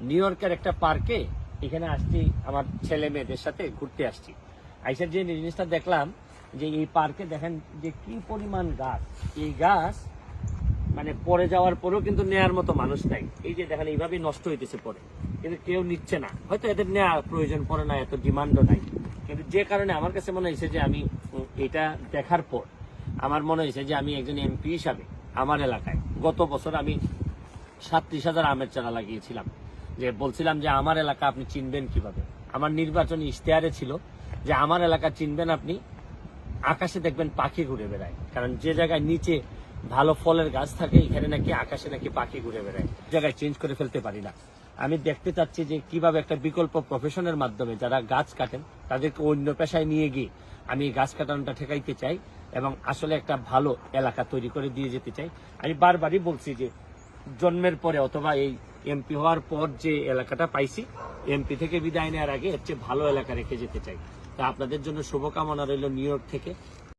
New ইয়র্কের একটা পার্কে এখানে আসছি আমার ছেলে মেয়েদের সাথে ঘুরতে আসছি। আইসার যে জিনিসটা দেখলাম যে এই পার্কে দেখেন যে কি পরিমাণ গাছ, এই গাছ মানে পড়ে যাওয়ার পরেও কিন্তু নেয়ার মতো মানুষ নাই। এই যে দেখেন এইভাবেই নষ্ট হইতেছে পরে, কিন্তু কেউ নিচ্ছে না। হয়তো এদের নেওয়া প্রয়োজন পড়ে না, এত ডিমান্ডও নাই। কিন্তু যে কারণে আমার কাছে মনে হয়েছে যে আমি এটা দেখার পর আমার মনে হয়েছে যে আমি একজন এমপি হিসাবে আমার এলাকায় গত বছর আমি 37,000 আমের চারা লাগিয়েছিলাম। যে বলছিলাম যে আমার এলাকা আপনি চিনবেন কিভাবে, আমার নির্বাচনী ইশতেহারে ছিল যে আমার এলাকা চিনবেন আপনি আকাশে দেখবেন পাখি ঘুরে বেড়ায়। কারণ যে জায়গায় নিচে ভালো ফলের গাছ থাকে এখানে নাকি আকাশে নাকি পাখি ঘুরে বেড়ায়, জায়গায় চেঞ্জ করে ফেলতে পারি না। আমি দেখতে চাচ্ছি যে কিভাবে একটা বিকল্প প্রফেশনের মাধ্যমে যারা গাছ কাটেন তাদেরকে অন্য পেশায় নিয়ে গিয়ে আমি গাছ কাটানোটা ঠেকাইতে চাই এবং আসলে একটা ভালো এলাকা তৈরি করে দিয়ে যেতে চাই। আমি বারবারই বলছি যে জন্মের পরে অথবা এই এমপি হওয়ার পর যে এলাকাটা পাইছি, এমপি থেকে বিদায় নেওয়ার আগে এর চেয়ে ভালো এলাকা রেখে যেতে চাই। তা আপনাদের জন্য শুভকামনা রইল নিউ ইয়র্ক থেকে।